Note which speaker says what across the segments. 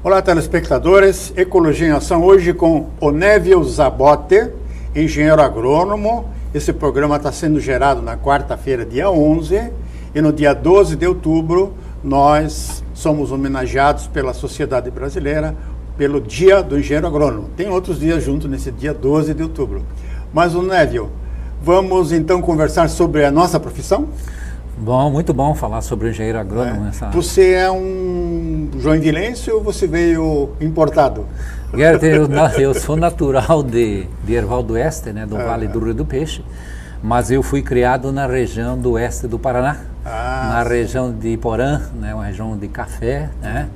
Speaker 1: Olá, telespectadores. Ecologia em Ação, hoje com Onésio Zabote, engenheiro agrônomo. Esse programa está sendo gerado na quarta-feira, dia 11, e no dia 12 de outubro nós somos homenageados pela Sociedade Brasileira pelo Dia do Engenheiro Agrônomo. Tem outros dias juntos nesse dia 12 de outubro. Mas, Onésio, vamos então conversar sobre a nossa profissão?
Speaker 2: Bom, muito bom falar sobre o engenheiro agrônomo.
Speaker 1: Você é um joinvilense ou você veio importado?
Speaker 2: Gert, eu sou natural de Erval do Oeste, né, do Vale do Rio do Peixe, mas eu fui criado na região do oeste do Paraná, na região de Porã, né, uma região de café, né?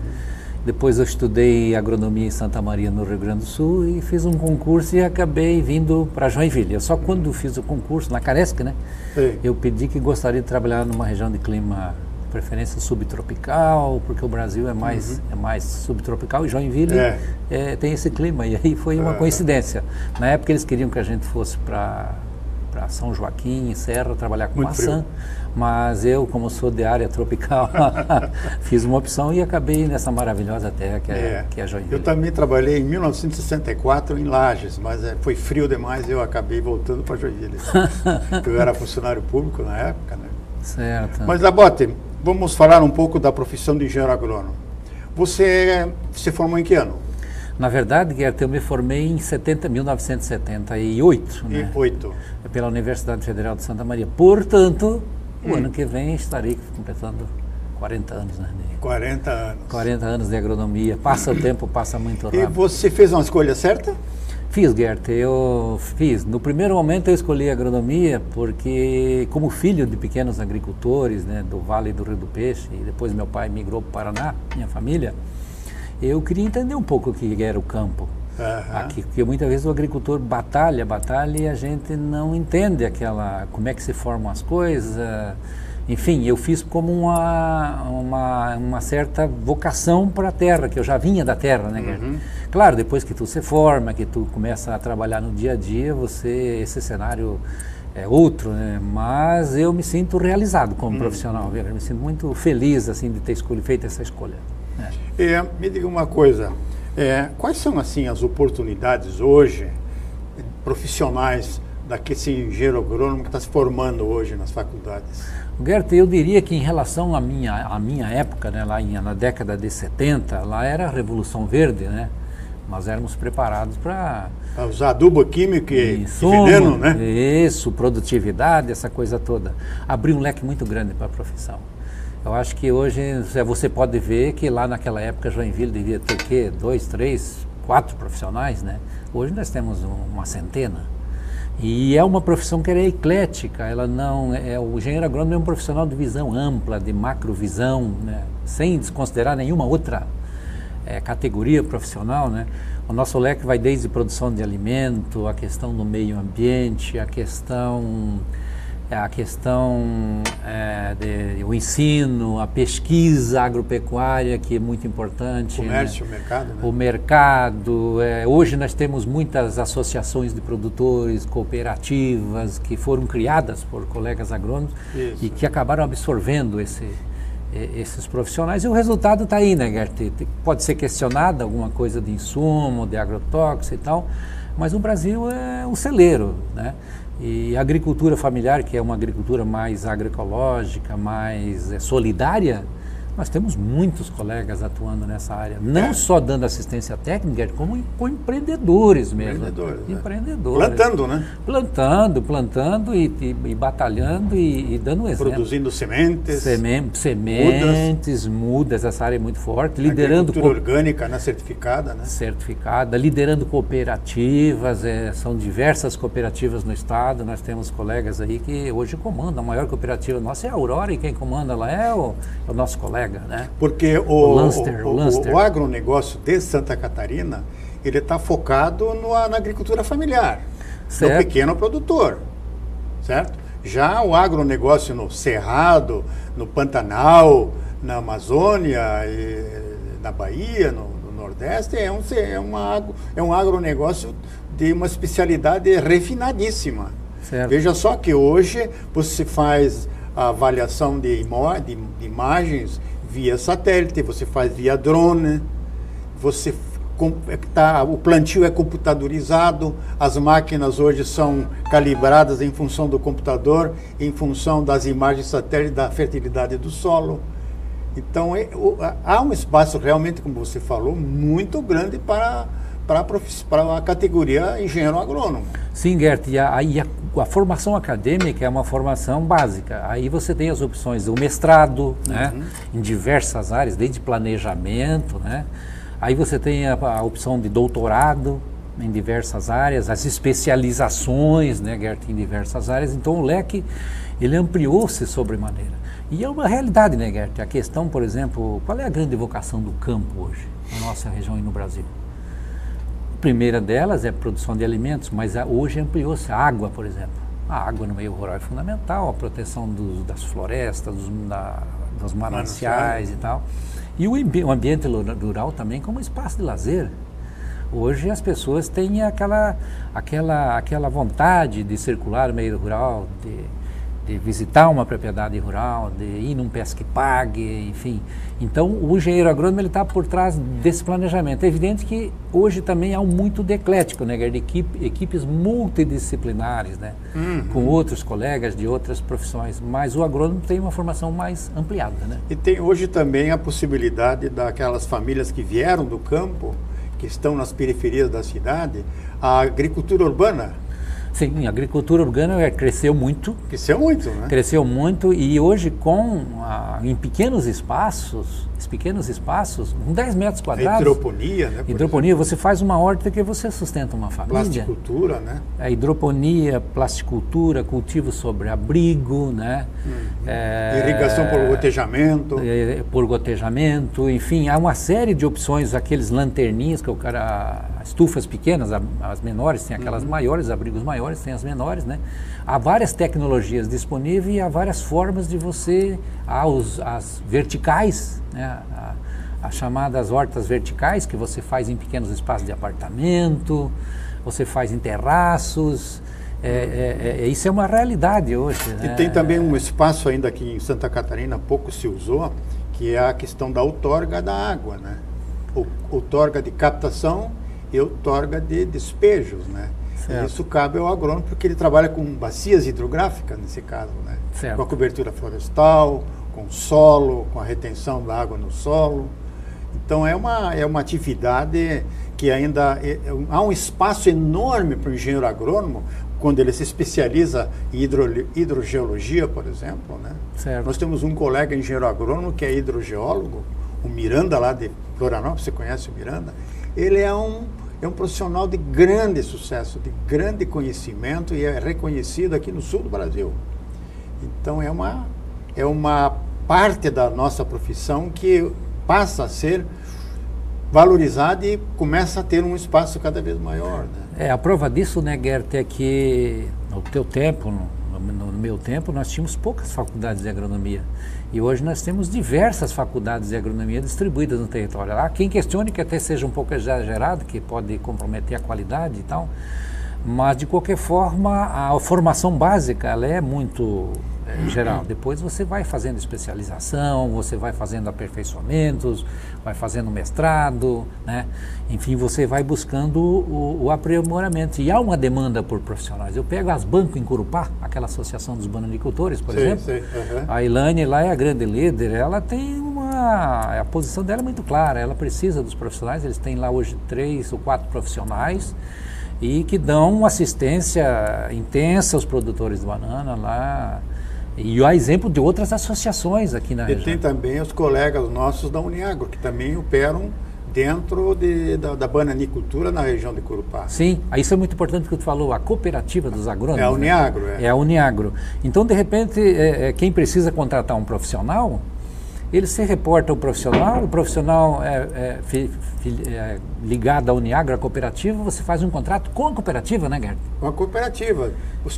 Speaker 2: Depois eu estudei agronomia em Santa Maria, no Rio Grande do Sul, e fiz um concurso e acabei vindo para Joinville. Só quando fiz o concurso, na Caresc, né, eu pedi que gostaria de trabalhar numa região de clima, de preferência subtropical, porque o Brasil é mais subtropical, e Joinville tem esse clima, e aí foi uma coincidência. Na época eles queriam que a gente fosse para São Joaquim, Serra, trabalhar com maçã, mas eu, como sou de área tropical, fiz uma opção e acabei nessa maravilhosa terra que é Joinville.
Speaker 1: Eu também trabalhei em 1964 em Lages, mas foi frio demais e eu acabei voltando para Joinville. Eu era funcionário público na época, né?
Speaker 2: Certo.
Speaker 1: Mas, Zabote, vamos falar um pouco da profissão de engenheiro agrônomo. Você se formou em que ano?
Speaker 2: Na verdade, Gert, eu me formei em 1978, né? Pela Universidade Federal de Santa Maria. Portanto, o ano que vem estarei completando 40 anos, né?
Speaker 1: 40 anos.
Speaker 2: 40 anos de agronomia. Passa o tempo, passa muito rápido.
Speaker 1: E você fez uma escolha certa?
Speaker 2: Fiz, Gert, eu fiz. No primeiro momento eu escolhi a agronomia porque, como filho de pequenos agricultores, né, do Vale do Rio do Peixe, e depois meu pai migrou para o Paraná, minha família, eu queria entender um pouco o que era o campo. Aqui, porque muitas vezes o agricultor batalha e a gente não entende como é que se formam as coisas. Enfim, eu fiz como uma certa vocação para a terra, que eu já vinha da terra, né, Gert? Claro, depois que tu se forma, que tu começa a trabalhar no dia a dia, esse cenário é outro, né? Mas eu me sinto realizado como profissional, eu me sinto muito feliz assim de ter feito essa escolha.
Speaker 1: Me diga uma coisa, quais são assim as oportunidades hoje profissionais daquele engenheiro agrônomo que está se formando hoje nas faculdades?
Speaker 2: Gert, eu diria que em relação à minha época, né, lá na década de 70, lá era a Revolução Verde, né? Nós éramos preparados para
Speaker 1: usar adubo químico e veneno, né?
Speaker 2: Isso, produtividade, essa coisa toda. Abriu um leque muito grande para a profissão. Eu acho que hoje você pode ver que lá naquela época Joinville devia ter 2, 3, 4 profissionais, né? Hoje nós temos uma centena. E é uma profissão que é eclética, o engenheiro agrônomo é um profissional de visão ampla, de macrovisão, né? Sem desconsiderar nenhuma outra categoria profissional, né? O nosso leque vai desde produção de alimento, a questão do meio ambiente, o ensino, a pesquisa agropecuária, que é muito importante.
Speaker 1: Comércio,
Speaker 2: né?
Speaker 1: Mercado, né?
Speaker 2: O mercado. Hoje nós temos muitas associações de produtores, cooperativas, que foram criadas por colegas agrônomos e que acabaram absorvendo esses profissionais. E o resultado está aí, né, Gert? Pode ser questionado alguma coisa de insumo, de agrotóxico e tal, mas o Brasil é um celeiro, né? E a agricultura familiar, que é uma agricultura mais agroecológica, mais solidária, nós temos muitos colegas atuando nessa área, não só dando assistência técnica, como empreendedores mesmo. Empreendedores.
Speaker 1: Plantando, né?
Speaker 2: Plantando e batalhando e dando exemplo.
Speaker 1: Produzindo sementes.
Speaker 2: Sementes, mudas, essa área é muito forte. Liderando
Speaker 1: agricultura orgânica, né? Certificada, né?
Speaker 2: Certificada, liderando cooperativas, são diversas cooperativas no estado, nós temos colegas aí que hoje comandam, a maior cooperativa nossa é a Aurora e quem comanda lá é o nosso colega. Né?
Speaker 1: Porque o agronegócio de Santa Catarina, ele está focado na agricultura familiar, no pequeno produtor, certo? Já o agronegócio no Cerrado, no Pantanal, na Amazônia, na Bahia, no Nordeste, é um agronegócio de uma especialidade refinadíssima.
Speaker 2: Certo.
Speaker 1: Veja só que hoje você faz a avaliação de imagens via satélite, você faz via drone, o plantio é computadorizado, as máquinas hoje são calibradas em função do computador, em função das imagens satélites da fertilidade do solo. Então, há um espaço realmente, como você falou, muito grande para a categoria engenheiro agrônomo.
Speaker 2: Sim, Gert, e a formação acadêmica é uma formação básica. Aí você tem as opções do mestrado, né, em diversas áreas, desde planejamento, né. Aí você tem a opção de doutorado em diversas áreas, as especializações, né, Gert, em diversas áreas. Então o leque, ele ampliou-se sobremaneira. E é uma realidade, né, Gert? A questão, por exemplo, qual é a grande vocação do campo hoje, na nossa região e no Brasil? A primeira delas é a produção de alimentos, mas hoje ampliou-se a água, por exemplo. A água no meio rural é fundamental, a proteção das florestas, dos mananciais e tal. E o ambiente rural também como espaço de lazer. Hoje as pessoas têm aquela vontade de circular no meio rural, de visitar uma propriedade rural, de ir num pesque pague, enfim. Então o engenheiro agrônomo está por trás desse planejamento. É evidente que hoje também há um muito eclético, né, de equipes multidisciplinares, né, com outros colegas de outras profissões, mas o agrônomo tem uma formação mais ampliada, né?
Speaker 1: E tem hoje também a possibilidade daquelas famílias que vieram do campo, que estão nas periferias da cidade, a agricultura urbana.
Speaker 2: Sim, a agricultura urbana cresceu muito.
Speaker 1: Cresceu muito, né?
Speaker 2: Cresceu muito e hoje em pequenos espaços, com 10 metros quadrados.
Speaker 1: A hidroponia, né?
Speaker 2: Hidroponia, você faz uma horta que você sustenta uma família.
Speaker 1: Plasticultura, né?
Speaker 2: A hidroponia, plasticultura, cultivo sobre abrigo, né?
Speaker 1: Irrigação por gotejamento.
Speaker 2: Por gotejamento, enfim, há uma série de opções, aqueles lanterninhas que estufas pequenas, as menores, tem aquelas maiores, abrigos maiores, tem as menores, né? Há várias tecnologias disponíveis e há várias formas de você, as verticais, né? As chamadas hortas verticais, que você faz em pequenos espaços de apartamento, você faz em terraços, isso é uma realidade hoje.
Speaker 1: E tem também um espaço ainda aqui em Santa Catarina, pouco se usou, que é a questão da outorga da água, né? Outorga de captação e outorga de despejos, né? E isso cabe ao agrônomo porque ele trabalha com bacias hidrográficas, nesse caso, né?
Speaker 2: Certo.
Speaker 1: Com a cobertura florestal, com o solo, com a retenção da água no solo. Então é uma atividade que ainda há um espaço enorme para o engenheiro agrônomo quando ele se especializa em hidrogeologia, por exemplo, né?
Speaker 2: Certo.
Speaker 1: Nós temos um colega engenheiro agrônomo que é hidrogeólogo, o Miranda lá de Florianópolis, você conhece o Miranda? Ele é um profissional de grande sucesso, de grande conhecimento e é reconhecido aqui no sul do Brasil. Então é uma parte da nossa profissão que passa a ser valorizada e começa a ter um espaço cada vez maior, né?
Speaker 2: A prova disso, né, Gert, é que no teu tempo, no meu tempo, nós tínhamos poucas faculdades de agronomia. E hoje nós temos diversas faculdades de agronomia distribuídas no território. Há quem questione que até seja um pouco exagerado, que pode comprometer a qualidade e tal, mas de qualquer forma a formação básica ela é muito geral. Depois você vai fazendo especialização, você vai fazendo aperfeiçoamentos, vai fazendo mestrado, né? Enfim, você vai buscando o aprimoramento. E há uma demanda por profissionais. Eu pego as Banco em Corupá, aquela associação dos bananicultores, por exemplo. A Ilane lá é a grande líder, ela tem a posição dela é muito clara, ela precisa dos profissionais, eles têm lá hoje 3 ou 4 profissionais e que dão assistência intensa aos produtores de banana lá. E há exemplo de outras associações aqui na região.
Speaker 1: E tem também os colegas nossos da Uniagro, que também operam dentro da bananicultura na região de Corupá.
Speaker 2: Sim, isso é muito importante que tu falou, a cooperativa dos agrônomos.
Speaker 1: É a Uniagro, né?
Speaker 2: É a Uniagro. Então, de repente, quem precisa contratar um profissional, ele se reporta ao profissional, o profissional é ligado à Uniagro, à cooperativa, você faz um contrato com a cooperativa, né, Gert?
Speaker 1: Com a cooperativa.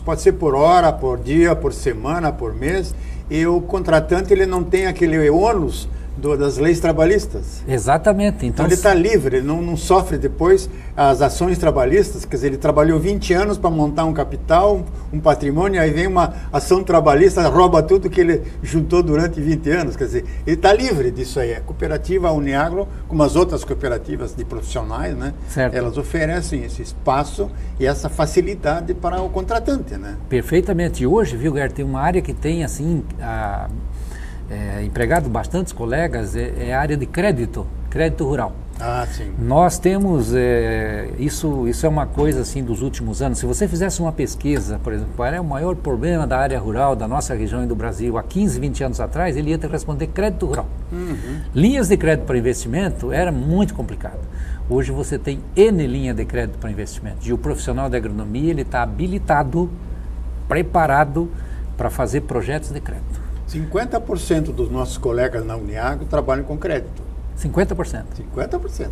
Speaker 1: Pode ser por hora, por dia, por semana, por mês, e o contratante ele não tem aquele ônus das leis trabalhistas.
Speaker 2: Exatamente.
Speaker 1: Então ele está livre, ele não sofre depois as ações trabalhistas, quer dizer, ele trabalhou 20 anos para montar um capital, um patrimônio, aí vem uma ação trabalhista, rouba tudo que ele juntou durante 20 anos, quer dizer, ele está livre disso aí. A cooperativa Uniagro, como as outras cooperativas de profissionais, né, elas oferecem esse espaço e essa facilidade para o contratante, né?
Speaker 2: Perfeitamente. E hoje, viu, Gert, tem uma área que tem, assim, empregado bastantes colegas, é a área de crédito rural.
Speaker 1: Ah, sim.
Speaker 2: Nós temos, isso é uma coisa assim dos últimos anos. Se você fizesse uma pesquisa, por exemplo, qual é o maior problema da área rural da nossa região e do Brasil há 15, 20 anos atrás, ele ia te responder crédito rural. Linhas de crédito para investimento era muito complicado. Hoje você tem N linha de crédito para investimento e o profissional da agronomia ele está habilitado, preparado para fazer projetos de crédito.
Speaker 1: 50% dos nossos colegas na Uniagro trabalham com crédito.
Speaker 2: 50%.
Speaker 1: 50%.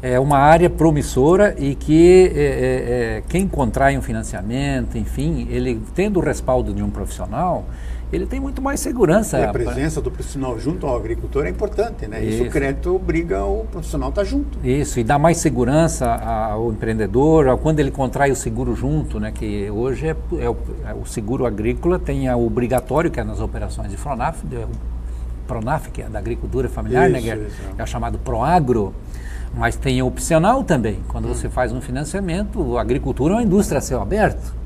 Speaker 2: É uma área promissora e que quem contrai um financiamento, enfim, ele tendo o respaldo de um profissional, ele tem muito mais segurança.
Speaker 1: E a presença do profissional junto ao agricultor é importante, né? Isso o crédito obriga o profissional a estar junto.
Speaker 2: Isso, e dá mais segurança ao empreendedor, quando ele contrai o seguro junto, né? Que hoje o seguro agrícola tem o obrigatório, que é nas operações de Pronaf, que é da agricultura familiar, né? É o chamado Proagro, mas tem opcional também. Quando você faz um financiamento, a agricultura é uma indústria a céu aberto.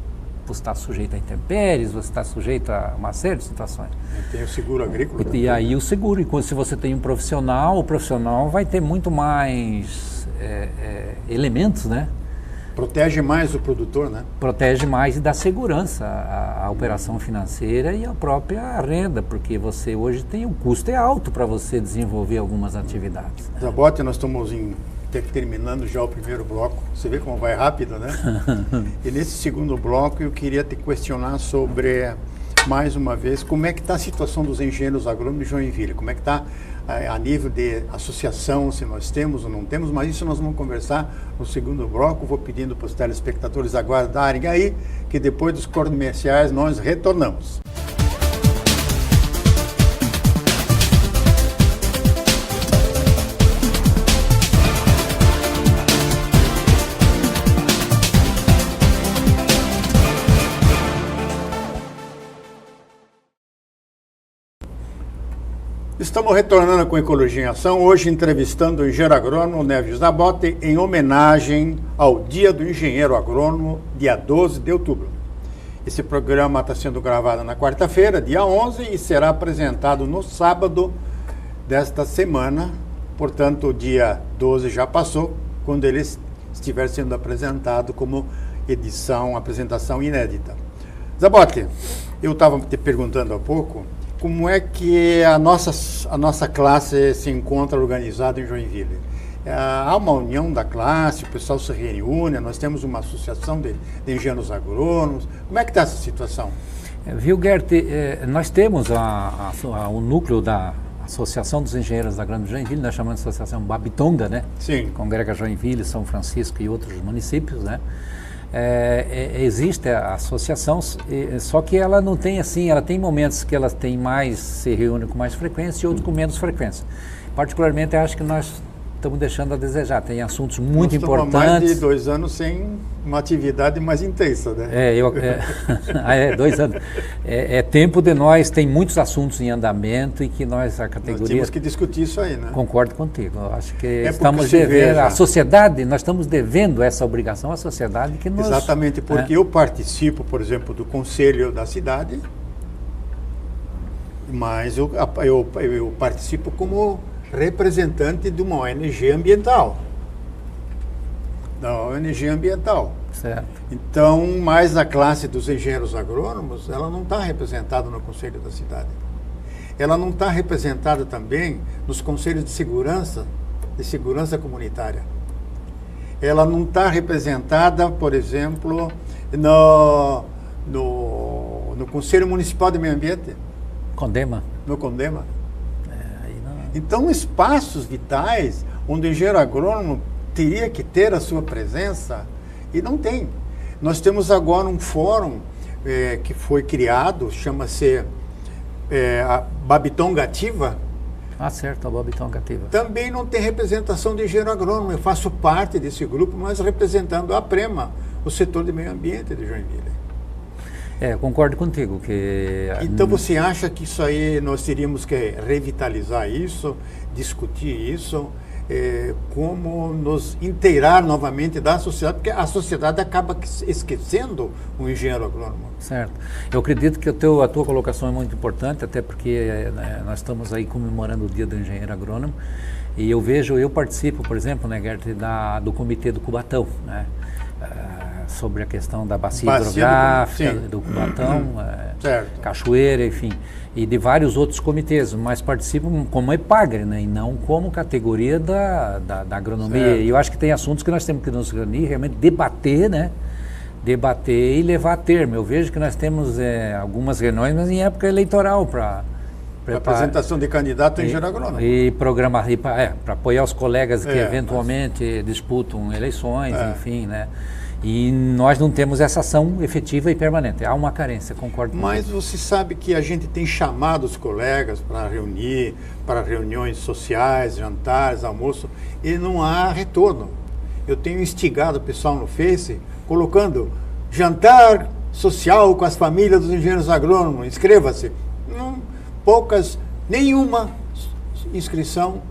Speaker 2: Você está sujeito a intempéries, você está sujeito a uma série de situações.
Speaker 1: Tem o seguro agrícola.
Speaker 2: E aí o seguro, e se você tem um profissional, o profissional vai ter muito mais elementos, né?
Speaker 1: Protege mais o produtor, né?
Speaker 2: Protege mais e dá segurança à operação financeira e à própria renda, porque você hoje tem, o custo é alto para você desenvolver algumas atividades.
Speaker 1: Zabotti, nós estamos terminando já o primeiro bloco. Você vê como vai rápido, né? E nesse segundo bloco eu queria te questionar sobre, mais uma vez, como é que está a situação dos engenheiros agrônomos de Joinville? Como é que está a nível de associação, se nós temos ou não temos, mas isso nós vamos conversar no segundo bloco. Vou pedindo para os telespectadores aguardarem aí, que depois dos comerciais nós retornamos. Estamos retornando com Ecologia em Ação, hoje entrevistando o engenheiro agrônomo Onésio Zabotti em homenagem ao Dia do Engenheiro Agrônomo, dia 12 de outubro. Esse programa está sendo gravado na quarta-feira, dia 11, e será apresentado no sábado desta semana. Portanto, o dia 12 já passou, quando ele estiver sendo apresentado como apresentação inédita. Zabotti, eu estava te perguntando há pouco, como é que a nossa classe se encontra organizada em Joinville? Há uma união da classe, o pessoal se reúne, nós temos uma associação de engenheiros agrônomos. Como é que está essa situação?
Speaker 2: Viu, Gert, nós temos o núcleo da Associação dos Engenheiros Agrônomos de Joinville, nós chamamos de Associação Babitonga, né?
Speaker 1: Sim.
Speaker 2: Congrega Joinville, São Francisco e outros municípios, né? Existe a associação, só que ela não tem assim, ela tem momentos que ela tem mais, se reúne com mais frequência e outros com menos frequência. Particularmente, eu acho que nós estamos deixando a desejar, tem assuntos muito importantes.
Speaker 1: Nós estamos há mais de 2 anos sem uma atividade mais intensa, né?
Speaker 2: 2 anos. É tempo de nós, tem muitos assuntos em andamento e que nós, a categoria...
Speaker 1: Nós temos que discutir isso aí, né?
Speaker 2: Concordo contigo, eu acho que estamos devendo, a sociedade, nós estamos devendo essa obrigação à sociedade que nos...
Speaker 1: Exatamente, porque eu participo, por exemplo, do conselho da cidade, mas eu participo como representante de uma ONG ambiental. Da ONG ambiental.
Speaker 2: Certo.
Speaker 1: Então, mais a classe dos engenheiros agrônomos, ela não está representada no Conselho da Cidade. Ela não está representada também nos conselhos de segurança comunitária. Ela não está representada, por exemplo, no Conselho Municipal de Meio Ambiente.
Speaker 2: Condema.
Speaker 1: No Condema. Então, espaços vitais onde o engenheiro agrônomo teria que ter a sua presença, e não tem. Nós temos agora um fórum que foi criado, chama-se a Babitonga Ativa,
Speaker 2: Ah, certo, a Bob Tongativa.
Speaker 1: Também não tem representação de engenheiro agrônomo. Eu faço parte desse grupo, mas representando a Prema, o setor de meio ambiente de Joinville.
Speaker 2: Concordo contigo que...
Speaker 1: Então você acha que isso aí nós teríamos que revitalizar isso, discutir isso, como nos inteirar novamente da sociedade, porque a sociedade acaba esquecendo o engenheiro agrônomo.
Speaker 2: Certo. Eu acredito que a tua colocação é muito importante, até porque nós estamos aí comemorando o Dia do Engenheiro Agrônomo, e eu participo, por exemplo, né, Gert, do Comitê do Cubatão, né? Sobre a questão da bacia hidrográfica do Cubatão, Cachoeira, enfim, e de vários outros comitês, mas participam como EPAGRE, né, e não como categoria da agronomia. Certo. E eu acho que tem assuntos que nós temos que nos reunir, realmente debater, né? Debater e levar a termo. Eu vejo que nós temos algumas reuniões, mas em época eleitoral para
Speaker 1: apresentação de candidato em engenheiro agrônomo.
Speaker 2: E programar, para apoiar os colegas que eventualmente disputam eleições, enfim, né? E nós não temos essa ação efetiva e permanente. Há uma carência, concordo.
Speaker 1: Mas você sabe que a gente tem chamado os colegas para reunir, para reuniões sociais, jantares, almoço, e não há retorno. Eu tenho instigado o pessoal no Face, colocando jantar social com as famílias dos engenheiros agrônomos, inscreva-se. Nenhuma inscrição,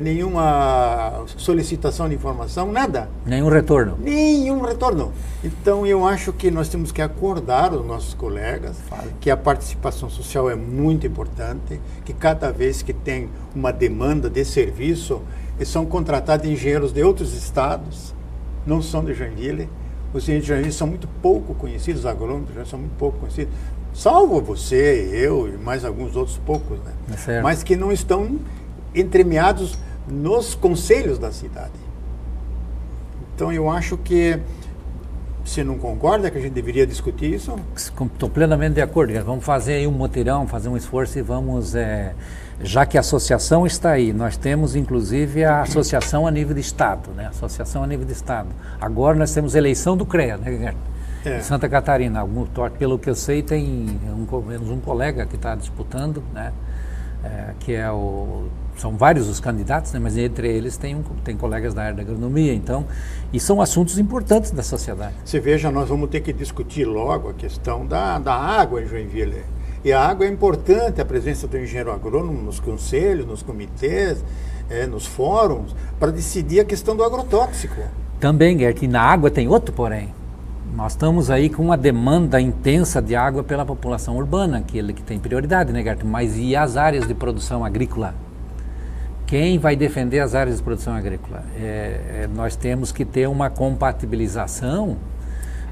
Speaker 1: nenhuma solicitação de informação, nada.
Speaker 2: Nenhum retorno.
Speaker 1: Nenhum retorno. Então eu acho que nós temos que acordar os nossos colegas que a participação social é muito importante, que cada vez que tem uma demanda de serviço, são contratados engenheiros de outros estados, não são de Joinville. Os engenheiros de Joinville são muito pouco conhecidos, os agrônomos são muito pouco conhecidos, salvo você, eu e mais alguns outros poucos, né? Mas que não estão entremeados nos conselhos da cidade. Então eu acho que você não concorda que a gente deveria discutir isso?
Speaker 2: Estou plenamente de acordo. Vamos fazer aí um mutirão, fazer um esforço e vamos, já que a associação está aí, nós temos inclusive a associação a nível de estado, né? Associação a nível de estado. Agora nós temos eleição do CREA, né, Guilherme? Em Santa Catarina. Pelo que eu sei, tem menos um colega que está disputando, né? São vários os candidatos, né? Mas entre eles tem colegas da área da agronomia, então, e são assuntos importantes da sociedade.
Speaker 1: Você veja, nós vamos ter que discutir logo a questão da água em Joinville. E a água é importante, a presença do engenheiro agrônomo nos conselhos, nos comitês, nos fóruns, para decidir a questão do agrotóxico.
Speaker 2: Também, Gert, e na água tem outro porém. Nós estamos aí com uma demanda intensa de água pela população urbana, aquele que tem prioridade, né, Gert? Mas e as áreas de produção agrícola? Quem vai defender as áreas de produção agrícola? Nós temos que ter uma compatibilização,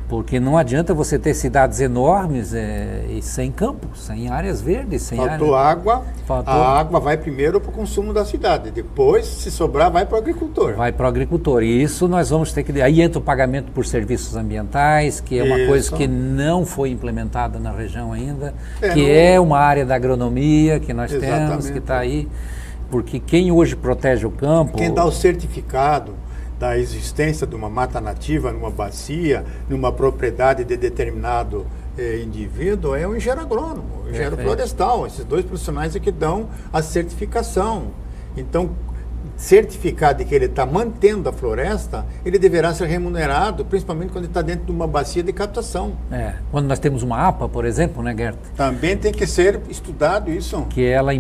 Speaker 2: porque não adianta você ter cidades enormes e sem campos, sem áreas verdes.
Speaker 1: Água, a água vai primeiro para o consumo da cidade, depois, se sobrar, vai para o agricultor.
Speaker 2: Vai para o agricultor, e isso nós vamos ter que... Aí entra o pagamento por serviços ambientais, que é uma coisa que não foi implementada na região ainda, é uma área da agronomia que nós temos, que está aí, porque quem hoje protege o campo...
Speaker 1: Quem dá o certificado da existência de uma mata nativa numa bacia, numa propriedade de determinado indivíduo, é o engenheiro agrônomo, o engenheiro florestal. Esses dois profissionais é que dão a certificação. Então, certificar de que ele está mantendo a floresta, ele deverá ser remunerado, principalmente quando ele está dentro de uma bacia de captação.
Speaker 2: Quando nós temos uma APA, por exemplo, né, Gert?
Speaker 1: Também tem que ser estudado isso.
Speaker 2: Que ela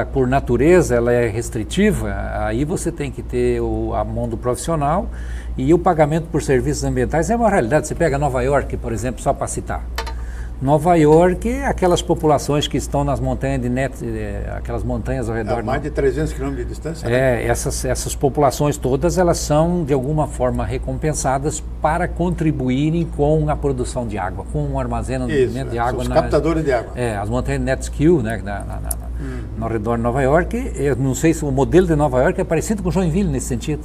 Speaker 2: por natureza, ela é restritiva, aí você tem que ter a mão do profissional, e o pagamento por serviços ambientais é uma realidade. Você pega Nova York, por exemplo, só para citar. Nova York, aquelas populações que estão nas montanhas aquelas montanhas ao redor.
Speaker 1: Mais de 300 quilômetros de distância.
Speaker 2: Essas populações todas, elas são de alguma forma recompensadas para contribuírem com a produção de água, com o armazenamento de água.
Speaker 1: Os captadores de água.
Speaker 2: As montanhas de Catskill, né, no redor de Nova York. Eu não sei se o modelo de Nova York é parecido com Joinville nesse sentido.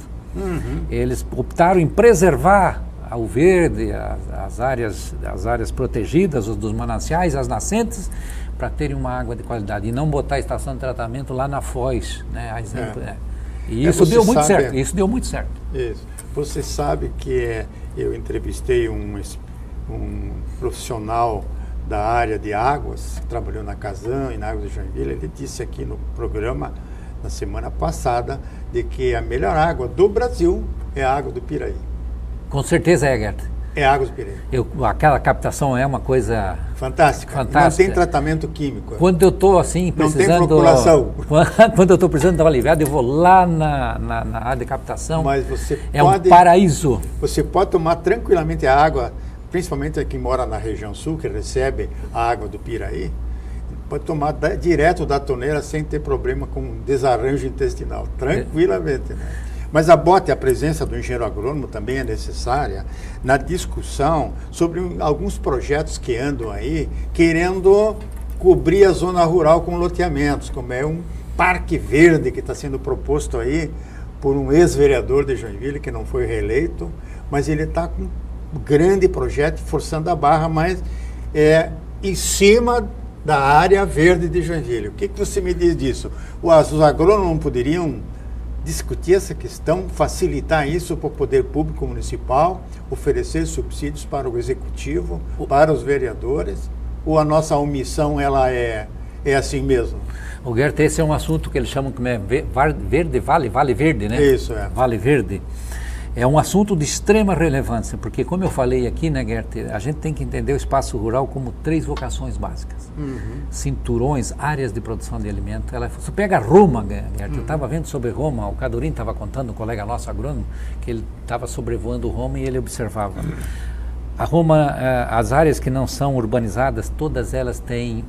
Speaker 2: Eles optaram em preservar ao verde, as áreas protegidas, os dos mananciais, as nascentes, para terem uma água de qualidade e não botar a estação de tratamento lá na Foz, né? E isso deu muito certo. Isso deu muito certo.
Speaker 1: Isso. Você sabe que eu entrevistei um profissional da área de águas, trabalhou na Casan e na Água de Joinville, ele disse aqui no programa, na semana passada, de que a melhor água do Brasil é a água do Piraí.
Speaker 2: Com certeza é, Gert.
Speaker 1: É a água do Piraí.
Speaker 2: Aquela captação é uma coisa...
Speaker 1: Fantástica. Não tem tratamento químico.
Speaker 2: Quando eu estou assim, precisando...
Speaker 1: Não tem procuração.
Speaker 2: Quando eu estou precisando dar uma aliviada, eu vou lá na área de captação.
Speaker 1: Mas você
Speaker 2: um paraíso.
Speaker 1: Você pode tomar tranquilamente a água, principalmente quem mora na região sul, que recebe a água do Piraí, pode tomar direto da torneira sem ter problema com desarranjo intestinal, tranquilamente. Né? Mas a presença do engenheiro agrônomo também é necessária na discussão sobre alguns projetos que andam aí querendo cobrir a zona rural com loteamentos, como é um parque verde que está sendo proposto aí por um ex-vereador de Joinville que não foi reeleito, mas ele está com um grande projeto forçando a barra, mas em cima da área verde de Joinville. O que você me diz disso? Os agrônomos poderiam discutir essa questão, facilitar isso para o poder público municipal, oferecer subsídios para o executivo, para os vereadores, ou a nossa omissão ela é assim mesmo?
Speaker 2: O Gert, esse é um assunto que eles chamam de Vale Verde, né?
Speaker 1: Isso,
Speaker 2: Vale Verde. É um assunto de extrema relevância, porque como eu falei aqui, né, Gert, a gente tem que entender o espaço rural como 3 vocações básicas. Cinturões, áreas de produção de alimento. Você pega Roma, Gert, eu estava vendo sobre Roma, o Cadorim estava contando, um colega nosso agrônomo, que ele estava sobrevoando Roma e ele observava. A Roma, as áreas que não são urbanizadas, todas elas têm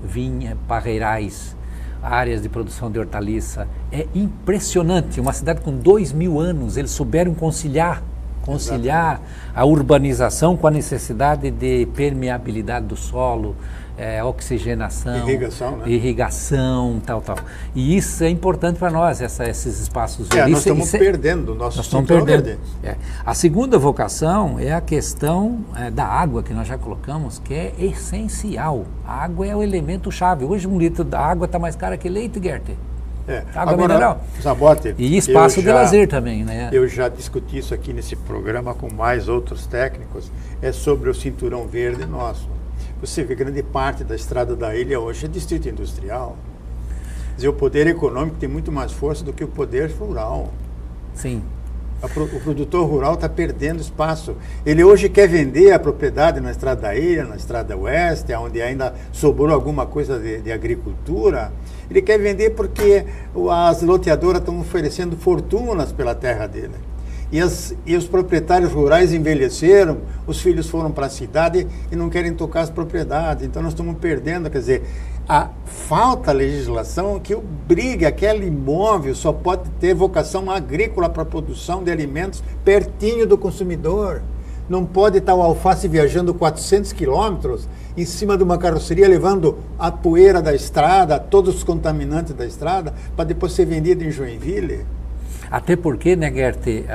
Speaker 2: parreirais, áreas de produção de hortaliça. É impressionante, uma cidade com 2000 anos, eles souberam conciliar a urbanização com a necessidade de permeabilidade do solo, oxigenação, irrigação, tal. E isso é importante para nós, esses espaços verdes.
Speaker 1: Nós estamos perdendo o nosso cinturão verde.
Speaker 2: A segunda vocação é a questão da água, que nós já colocamos, que é essencial. A água é o elemento chave. Hoje 1 litro da água está mais cara que leite, Gert. Água mineral.
Speaker 1: Zabote,
Speaker 2: e espaço de lazer também, né?
Speaker 1: Eu já discuti isso aqui nesse programa com mais outros técnicos, sobre o cinturão verde nosso. Você vê, grande parte da estrada da ilha hoje é distrito industrial. Quer dizer, o poder econômico tem muito mais força do que o poder rural.
Speaker 2: Sim.
Speaker 1: O produtor rural está perdendo espaço. Ele hoje quer vender a propriedade na estrada da ilha, na estrada oeste, onde ainda sobrou alguma coisa de agricultura. Ele quer vender porque as loteadoras estão oferecendo fortunas pela terra dele. E os proprietários rurais envelheceram, os filhos foram para a cidade e não querem tocar as propriedades. Então nós estamos perdendo, quer dizer, falta legislação que obrigue aquele imóvel só pode ter vocação agrícola para a produção de alimentos pertinho do consumidor. Não pode estar o alface viajando 400 quilômetros em cima de uma carroceria, levando a poeira da estrada, todos os contaminantes da estrada, para depois ser vendido em Joinville.
Speaker 2: Até porque, né, Gert,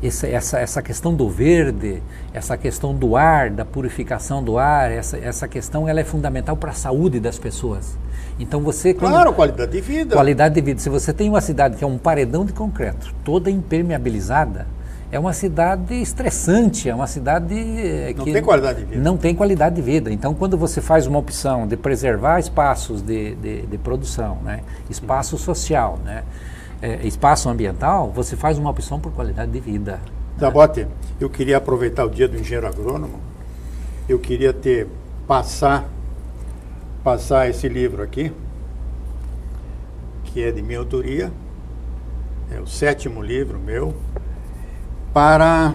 Speaker 2: essa questão do verde, essa questão do ar, da purificação do ar, essa questão ela é fundamental para a saúde das pessoas. Então você...
Speaker 1: Claro, qualidade de vida.
Speaker 2: Qualidade de vida. Se você tem uma cidade que é um paredão de concreto, toda impermeabilizada, é uma cidade estressante, é uma cidade que
Speaker 1: não tem qualidade de vida.
Speaker 2: Não tem qualidade de vida. Então, quando você faz uma opção de preservar espaços de produção, né, espaço social, né, espaço ambiental, você faz uma opção por qualidade de vida.
Speaker 1: Zabote, eu queria aproveitar o dia do engenheiro agrônomo, eu queria passar esse livro aqui, que é de minha autoria, é o 7º livro meu, para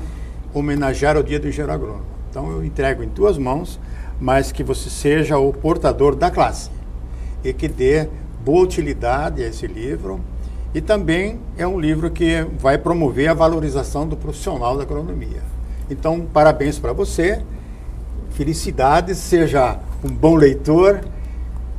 Speaker 1: homenagear o dia do engenheiro agrônomo. Então eu entrego em tuas mãos, mas que você seja o portador da classe e que dê boa utilidade a esse livro. E também é um livro que vai promover a valorização do profissional da agronomia. Então, parabéns para você, felicidades, seja um bom leitor,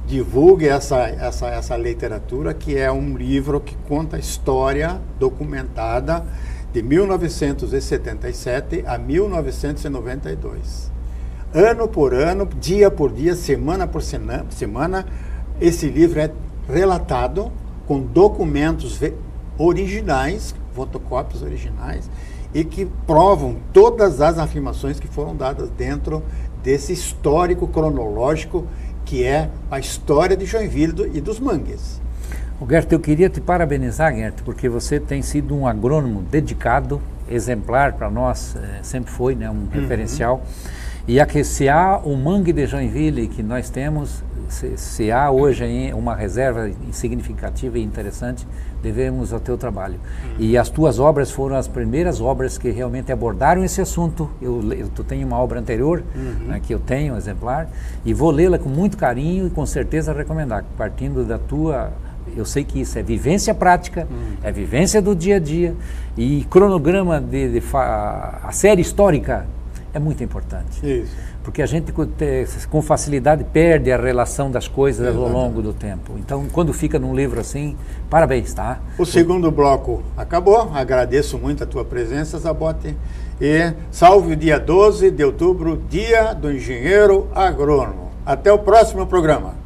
Speaker 1: divulgue essa literatura, que é um livro que conta a história documentada de 1977 a 1992. Ano por ano, dia por dia, semana por semana, esse livro é relatado com documentos originais, fotocópias originais, e que provam todas as afirmações que foram dadas dentro desse histórico cronológico que é a história de Joinville e dos mangues.
Speaker 2: Gert, eu queria te parabenizar, Gert, porque você tem sido um agrônomo dedicado, exemplar para nós, sempre foi, né, um referencial. E se há o mangue de Joinville que nós temos, se há hoje uma reserva significativa e interessante, devemos ao teu trabalho. E as tuas obras foram as primeiras obras que realmente abordaram esse assunto. Tu tenho uma obra anterior, né, que eu tenho, um exemplar, e vou lê-la com muito carinho e com certeza recomendar, partindo da tua... Eu sei que isso é vivência prática, é vivência do dia a dia, e cronograma a série histórica é muito importante.
Speaker 1: Isso.
Speaker 2: Porque a gente com facilidade perde a relação das coisas ao longo do tempo. Então, quando fica num livro assim, parabéns, tá?
Speaker 1: O segundo bloco acabou. Agradeço muito a tua presença, Zabote. E salve o dia 12 de outubro, dia do engenheiro agrônomo. Até o próximo programa.